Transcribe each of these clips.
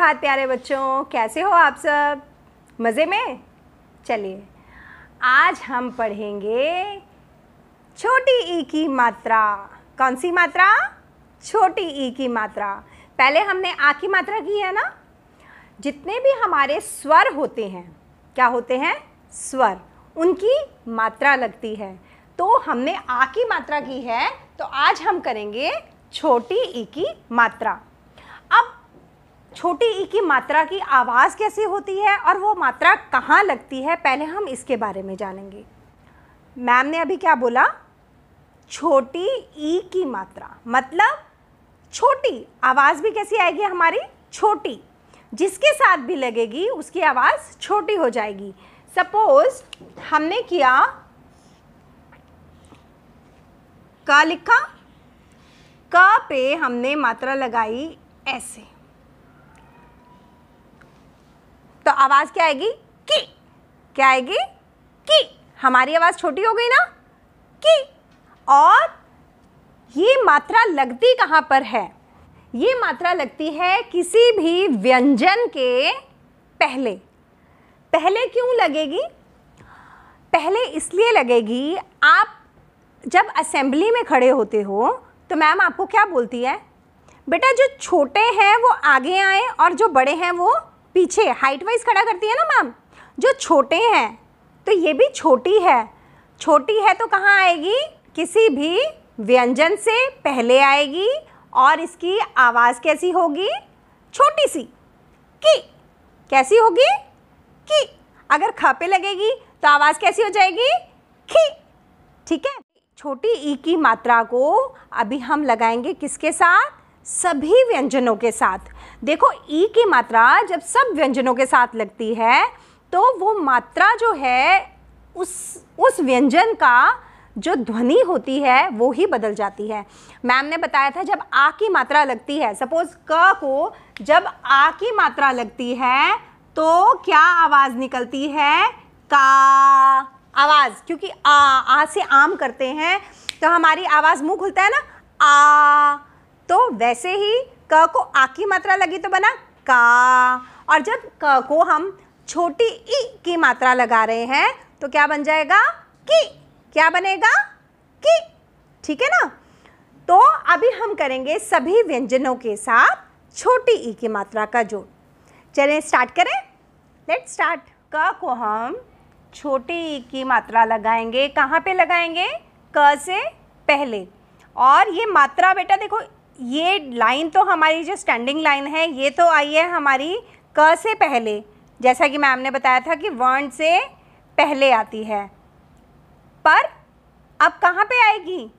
सुप्रभात प्यारे बच्चों, कैसे हो आप सब? मज़े में? चलिए आज हम पढ़ेंगे छोटी ई की मात्रा। कौन सी मात्रा? छोटी ई की मात्रा। पहले हमने आ की मात्रा की है ना। जितने भी हमारे स्वर होते हैं, क्या होते हैं? स्वर, उनकी मात्रा लगती है। तो हमने आ की मात्रा की है, तो आज हम करेंगे छोटी ई की मात्रा। अब छोटी ई की मात्रा की आवाज़ कैसे होती है और वो मात्रा कहाँ लगती है, पहले हम इसके बारे में जानेंगे। मैम ने अभी क्या बोला? छोटी ई की मात्रा मतलब छोटी आवाज़ भी कैसी आएगी हमारी? छोटी। जिसके साथ भी लगेगी उसकी आवाज़ छोटी हो जाएगी। सपोज हमने किया क लिखा, क पे हमने मात्रा लगाई ऐसे, तो आवाज़ क्या आएगी? की। क्या आएगी? की। हमारी आवाज़ छोटी हो गई ना? की। और ये मात्रा लगती कहाँ पर है? ये मात्रा लगती है किसी भी व्यंजन के पहले। पहले क्यों लगेगी? पहले इसलिए लगेगी, आप जब असेंबली में खड़े होते हो तो मैम आपको क्या बोलती है? बेटा जो छोटे हैं वो आगे आए और जो बड़े हैं वो पीछे, हाइट वाइज खड़ा करती है ना मैम। जो छोटे हैं तो ये भी छोटी है। छोटी है तो कहाँ आएगी? किसी भी व्यंजन से पहले आएगी और इसकी आवाज़ कैसी होगी? छोटी सी, की। कैसी होगी? की। अगर ख पे लगेगी तो आवाज़ कैसी हो जाएगी? खी। ठीक है। छोटी ई की मात्रा को अभी हम लगाएंगे किसके साथ? सभी व्यंजनों के साथ। देखो ई की मात्रा जब सब व्यंजनों के साथ लगती है तो वो मात्रा जो है उस व्यंजन का जो ध्वनि होती है वो ही बदल जाती है। मैम ने बताया था जब आ की मात्रा लगती है, सपोज क को जब आ की मात्रा लगती है तो क्या आवाज़ निकलती है? का आवाज़। क्योंकि आ से आम करते हैं तो हमारी आवाज़ मुंह खुलता है ना, आ। तो वैसे ही क को आ की मात्रा लगी तो बना का। और जब क को हम छोटी ई की मात्रा लगा रहे हैं तो क्या बन जाएगा? की। क्या बनेगा? की। ठीक है ना। तो अभी हम करेंगे सभी व्यंजनों के साथ छोटी ई की मात्रा का जोड़। चलें स्टार्ट करें। Let's start. क को हम छोटी ई की मात्रा लगाएंगे। कहाँ पे लगाएंगे? क से पहले। और ये मात्रा बेटा देखो, ये लाइन तो हमारी जो स्टैंडिंग लाइन है ये तो आई है हमारी क से पहले, जैसा कि मैम ने बताया था कि वर्ण से पहले आती है। पर अब कहाँ पे आएगी?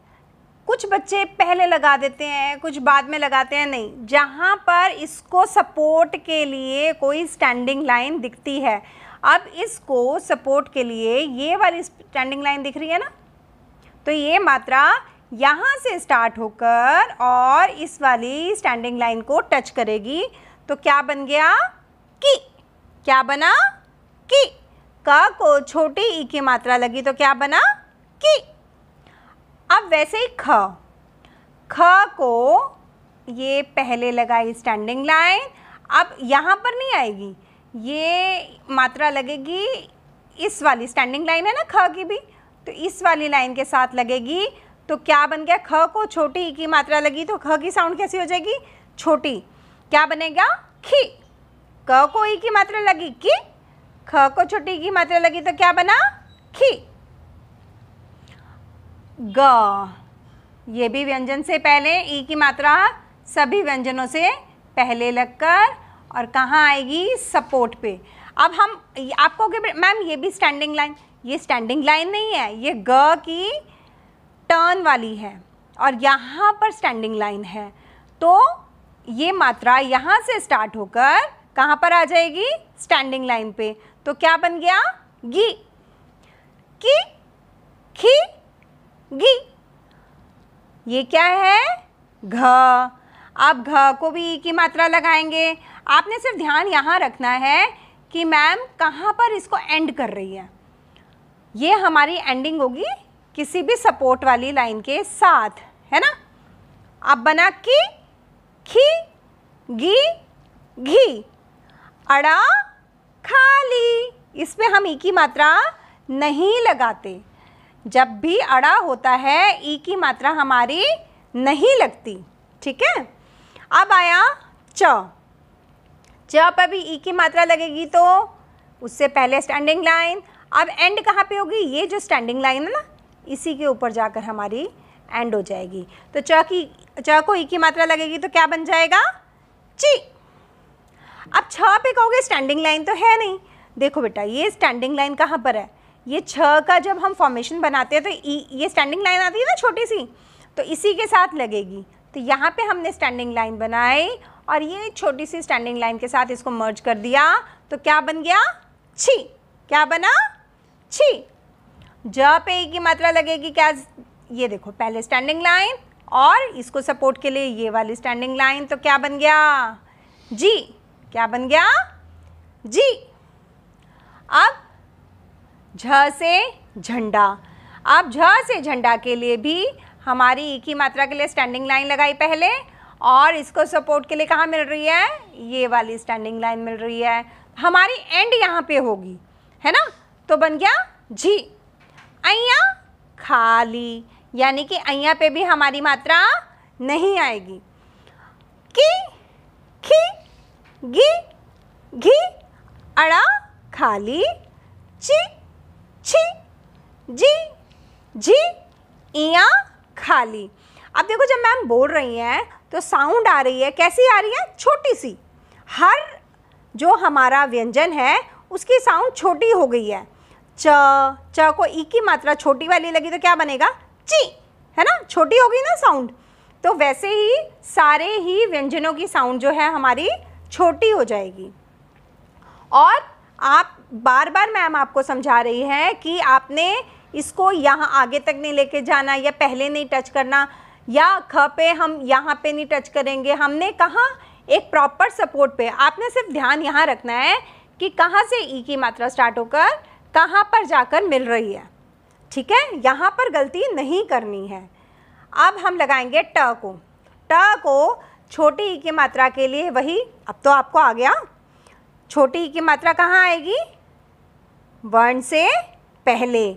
कुछ बच्चे पहले लगा देते हैं, कुछ बाद में लगाते हैं। नहीं, जहाँ पर इसको सपोर्ट के लिए कोई स्टैंडिंग लाइन दिखती है। अब इसको सपोर्ट के लिए ये वाली स्टैंडिंग लाइन दिख रही है ना, तो ये मात्रा यहाँ से स्टार्ट होकर और इस वाली स्टैंडिंग लाइन को टच करेगी तो क्या बन गया? की। क्या बना? की। क को छोटी ई की मात्रा लगी तो क्या बना? की। अब वैसे ही ख को ये पहले लगाई स्टैंडिंग लाइन, अब यहाँ पर नहीं आएगी, ये मात्रा लगेगी इस वाली स्टैंडिंग लाइन है ना ख की भी, तो इस वाली लाइन के साथ लगेगी। तो क्या बन गया? ख को छोटी ई की मात्रा लगी तो ख की साउंड कैसी हो जाएगी? छोटी। क्या बनेगा? खी। क को ई की मात्रा लगी की, ख को छोटी ई की मात्रा लगी तो क्या बना? खी। ग, ये भी व्यंजन से पहले, ई की मात्रा सभी व्यंजनों से पहले लगकर और कहाँ आएगी? सपोर्ट पे। अब हम आपको मैम ये भी स्टैंडिंग लाइन, ये स्टैंडिंग लाइन नहीं है, ये ग की टर्न वाली है और यहाँ पर स्टैंडिंग लाइन है। तो ये मात्रा यहाँ से स्टार्ट होकर कहाँ पर आ जाएगी? स्टैंडिंग लाइन पे। तो क्या बन गया? गी। की, खी, गी। ये क्या है? घ। अब घ को भी ई की मात्रा लगाएंगे। आपने सिर्फ ध्यान यहाँ रखना है कि मैम कहाँ पर इसको एंड कर रही है। ये हमारी एंडिंग होगी किसी भी सपोर्ट वाली लाइन के साथ, है ना। अब बना की, खी, गी, घी। अड़ा खाली, इसमें हम ई की मात्रा नहीं लगाते। जब भी अड़ा होता है ई की मात्रा हमारी नहीं लगती, ठीक है। अब आया च, च पर भी ई की मात्रा लगेगी तो उससे पहले स्टैंडिंग लाइन। अब एंड कहाँ पे होगी, ये जो स्टैंडिंग लाइन है ना, इसी के ऊपर जाकर हमारी एंड हो जाएगी। तो च को ई की मात्रा लगेगी तो क्या बन जाएगा, ची। अब छ पे कहोगे स्टैंडिंग लाइन तो है नहीं। देखो बेटा, ये स्टैंडिंग लाइन कहाँ पर है, ये छ का जब हम फॉर्मेशन बनाते हैं तो ये स्टैंडिंग लाइन आती है ना छोटी सी, तो इसी के साथ लगेगी। तो यहाँ पे हमने स्टैंडिंग लाइन बनाई और ये छोटी सी स्टैंडिंग लाइन के साथ इसको मर्ज कर दिया, तो क्या बन गया, छी। क्या बना, छी। ज पे ई की मात्रा लगेगी क्या, ये देखो पहले स्टैंडिंग लाइन और इसको सपोर्ट के लिए ये वाली स्टैंडिंग लाइन, तो क्या बन गया, जी। क्या बन गया, जी। अब झ से झंडा, अब झ से झंडा के लिए भी हमारी ई की मात्रा के लिए स्टैंडिंग लाइन लगाई पहले, और इसको सपोर्ट के लिए कहाँ मिल रही है, ये वाली स्टैंडिंग लाइन मिल रही है। हमारी एंड यहाँ पे होगी, है ना, तो बन गया जी। अइया खाली, यानी कि अइया पे भी हमारी मात्रा नहीं आएगी। की, खी, गी, घी, अड़ा खाली, ची, छी, जी, झी, इया खाली। अब देखो, जब मैम बोल रही हैं तो साउंड आ रही है, कैसी आ रही है, छोटी सी। हर जो हमारा व्यंजन है उसकी साउंड छोटी हो गई है। च को ई की मात्रा छोटी वाली लगी तो क्या बनेगा, ची, है ना, छोटी हो गई ना साउंड। तो वैसे ही सारे ही व्यंजनों की साउंड जो है हमारी छोटी हो जाएगी। और आप बार बार मैम आपको समझा रही है कि आपने इसको यहाँ आगे तक नहीं लेके जाना, या पहले नहीं टच करना, या ख पे हम यहाँ पे नहीं टच करेंगे। हमने कहाँ, एक प्रॉपर सपोर्ट पे। आपने सिर्फ ध्यान यहाँ रखना है कि कहाँ से ई की मात्रा स्टार्ट होकर कहाँ पर जाकर मिल रही है, ठीक है। यहाँ पर गलती नहीं करनी है। अब हम लगाएंगे ट को। ट को छोटी ई की मात्रा के लिए वही, अब तो आपको आ गया, छोटी ई की मात्रा कहाँ आएगी, वर्ण से पहले,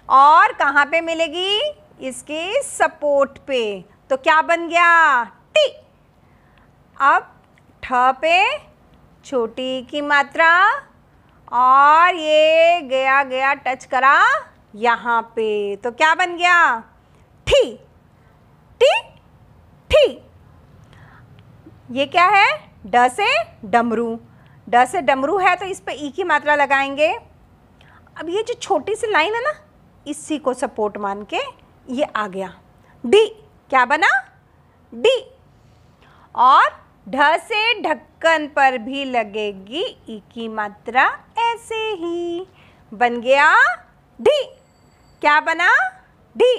और कहाँ पे मिलेगी, इसके सपोर्ट पे। तो क्या बन गया, टी। अब ठ पे छोटी ई की मात्रा, और ये गया गया टच करा यहाँ पे, तो क्या बन गया, ठी, टी, ठी। ये क्या है, ड से डमरू। ड से डमरू है तो इस पे ई की मात्रा लगाएंगे। अब ये जो छोटी सी लाइन है ना, इसी को सपोर्ट मान के ये आ गया, डी। क्या बना, डी। और ढ से ढक्कन पर भी लगेगी ई की मात्रा, ऐसे ही बन गया डी। क्या बना, डी।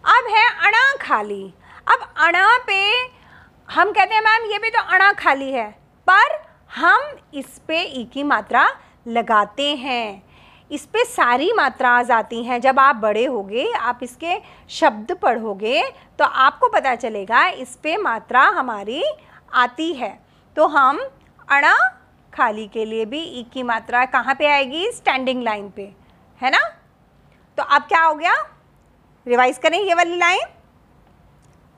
अब है अणा खाली। अब अणा पे हम कहते हैं मैम ये भी तो अणा खाली है, पर हम इस पे ई की मात्रा लगाते हैं। इस पे सारी मात्राएं आती हैं। जब आप बड़े होगे, आप इसके शब्द पढ़ोगे तो आपको पता चलेगा इस पे मात्रा हमारी आती है। तो हम अणा खाली के लिए भी ई की मात्रा कहाँ पे आएगी, स्टैंडिंग लाइन पे, है ना। तो अब क्या हो गया, रिवाइज करें ये वाली लाइन,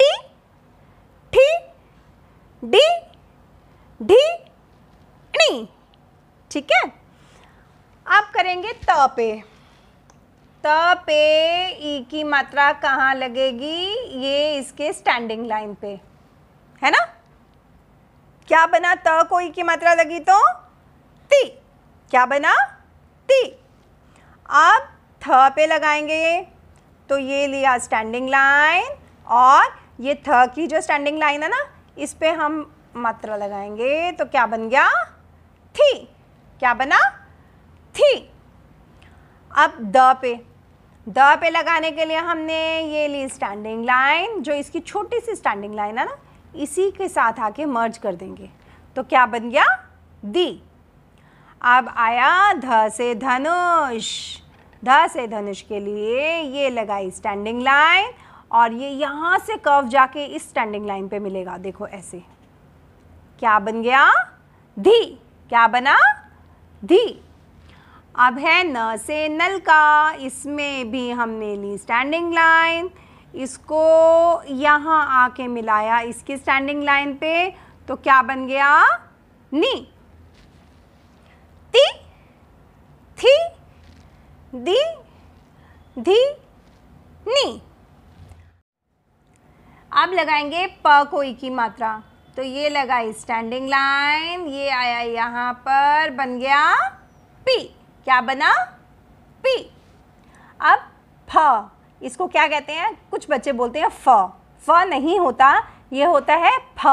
टी, ठी, डी, ढी, णी, ठीक है। अब करेंगे त पे। त पे ई की मात्रा कहाँ लगेगी, ये इसके स्टैंडिंग लाइन पे, है ना। क्या बना, त को ई की मात्रा लगी तो ती। क्या बना, ती। अब थ पे लगाएंगे तो ये लिया स्टैंडिंग लाइन, और ये थ की जो स्टैंडिंग लाइन है ना, इस पे हम मात्रा लगाएंगे तो क्या बन गया, थी। क्या बना, थी। अब द पे लगाने के लिए हमने ये ली स्टैंडिंग लाइन, जो इसकी छोटी सी स्टैंडिंग लाइन है ना, इसी के साथ आके मर्ज कर देंगे तो क्या बन गया, दी। अब आया ध से धनुष। ध से धनुष के लिए ये लगाई स्टैंडिंग लाइन, और ये यहाँ से कर्व जाके इस स्टैंडिंग लाइन पे मिलेगा, देखो ऐसे। क्या बन गया, धी। क्या बना? धी। अब है न से नल का, इसमें भी हमने ली स्टैंडिंग लाइन, इसको यहाँ आके मिलाया इसकी स्टैंडिंग लाइन पे, तो क्या बन गया? नी। ती, थी, दी, धी, नी। अब लगाएंगे प को ई की मात्रा, तो ये लगाई स्टैंडिंग लाइन, ये आया यहाँ पर, बन गया पी। क्या बना? पी। अब फ, इसको क्या कहते हैं? कुछ बच्चे बोलते हैं फ, फ नहीं होता, ये होता है फ।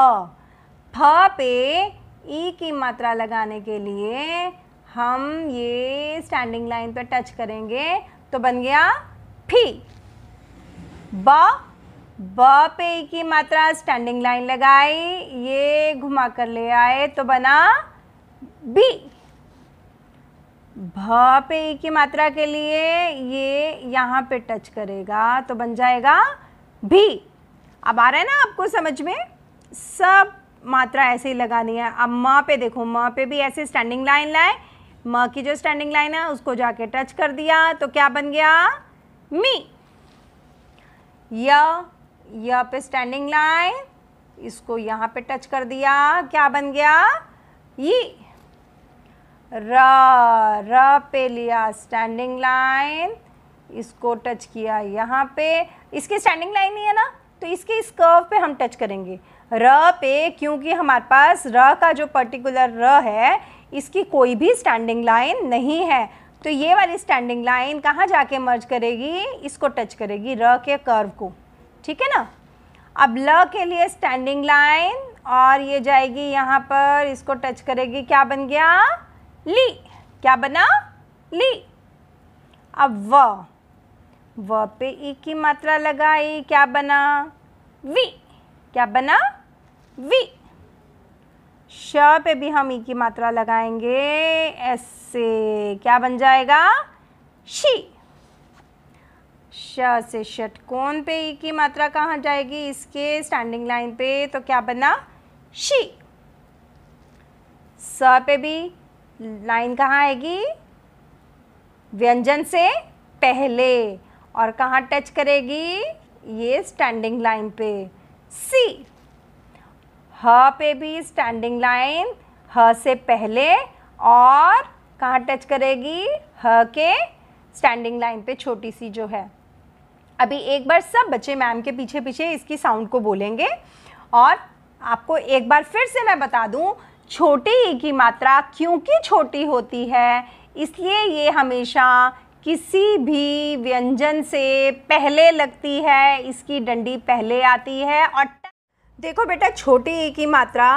फ पे ई की मात्रा लगाने के लिए हम ये स्टैंडिंग लाइन पे टच करेंगे, तो बन गया फी। ब, ब पे ई की मात्रा स्टैंडिंग लाइन लगाई, ये घुमा कर ले आए, तो बना बी। भ पे ई की मात्रा के लिए ये यहाँ पे टच करेगा, तो बन जाएगा भी। अब आ रहा है ना आपको समझ में? सब मात्रा ऐसे ही लगानी है। अब म पे देखो, म पे भी ऐसे स्टैंडिंग लाइन लाए, म की जो स्टैंडिंग लाइन है उसको जाके टच कर दिया, तो क्या बन गया? मी। य पे स्टैंडिंग लाइन, इसको यहाँ पे टच कर दिया, क्या बन गया? ये। र पे लिया स्टैंडिंग लाइन, इसको टच किया यहाँ पे, इसकी स्टैंडिंग लाइन नहीं है ना, तो इसके इस कर्व पे हम टच करेंगे। र पे, क्योंकि हमारे पास र का जो पर्टिकुलर र है, इसकी कोई भी स्टैंडिंग लाइन नहीं है, तो ये वाली स्टैंडिंग लाइन कहाँ जाके मर्ज करेगी? इसको टच करेगी, र के कर्व को। ठीक है ना? अब ल के लिए स्टैंडिंग लाइन, और ये जाएगी यहाँ पर, इसको टच करेगी, क्या बन गया? ली। क्या बना? ली। अब व पे ई की मात्रा लगाई, क्या बना? वी। क्या बना? वी। श पे भी हम ई की मात्रा लगाएंगे, ऐसे, क्या बन जाएगा? शी। श से षटकोण पे ई की मात्रा कहाँ जाएगी? इसके स्टैंडिंग लाइन पे, तो क्या बना? शी। स पे भी लाइन कहाँ आएगी? व्यंजन से पहले, और कहाँ टच करेगी? ये स्टैंडिंग लाइन पे, सी। ह पे भी स्टैंडिंग लाइन, ह से पहले, और कहाँ टच करेगी? ह के स्टैंडिंग लाइन पे, छोटी सी जो है। अभी एक बार सब बच्चे मैम के पीछे पीछे इसकी साउंड को बोलेंगे, और आपको एक बार फिर से मैं बता दूं, छोटी ई की मात्रा क्योंकि छोटी होती है, इसलिए ये हमेशा किसी भी व्यंजन से पहले लगती है, इसकी डंडी पहले आती है। और देखो बेटा, छोटी ई की मात्रा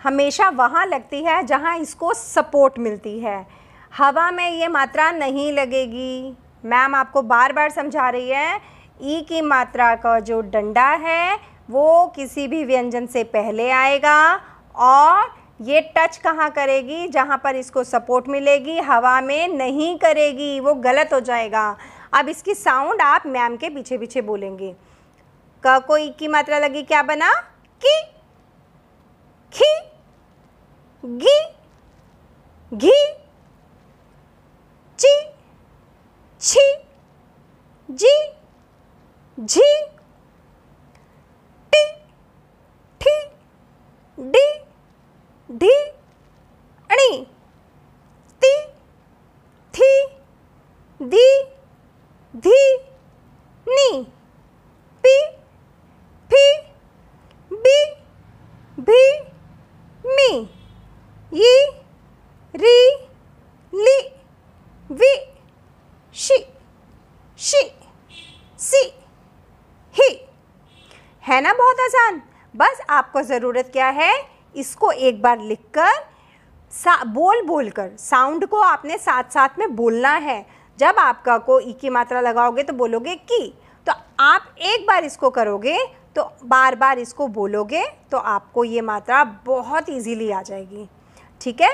हमेशा वहाँ लगती है जहाँ इसको सपोर्ट मिलती है, हवा में ये मात्रा नहीं लगेगी। मैम आपको बार बार समझा रही है, ई की मात्रा का जो डंडा है वो किसी भी व्यंजन से पहले आएगा, और ये टच कहाँ करेगी? जहाँ पर इसको सपोर्ट मिलेगी, हवा में नहीं करेगी, वो गलत हो जाएगा। अब इसकी साउंड आप मैम के पीछे पीछे बोलेंगे। क को ई की मात्रा लगी, क्या बना? की। खी, गी, घी, ची, छी, जी, झी, टी, ठी, डी, ढी, अणी, ती, थी, दी, धी, नी, पी, फी, बी, भी, मी, यी, री, ली, वी, शी, शी, सी, ही। है ना बहुत आसान? बस आपको ज़रूरत क्या है? इसको एक बार लिखकर बोल कर साउंड को आपने साथ साथ में बोलना है। जब आपका को ई की मात्रा लगाओगे तो बोलोगे की, तो आप एक बार इसको करोगे तो बार बार इसको बोलोगे, तो आपको ये मात्रा बहुत इजीली आ जाएगी। ठीक है?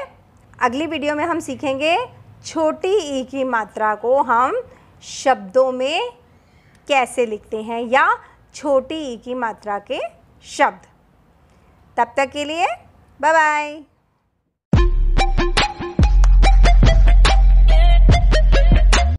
अगली वीडियो में हम सीखेंगे छोटी ई की मात्रा को हम शब्दों में कैसे लिखते हैं, या छोटी ई की मात्रा के शब्द। तब तक के लिए बाय बाय।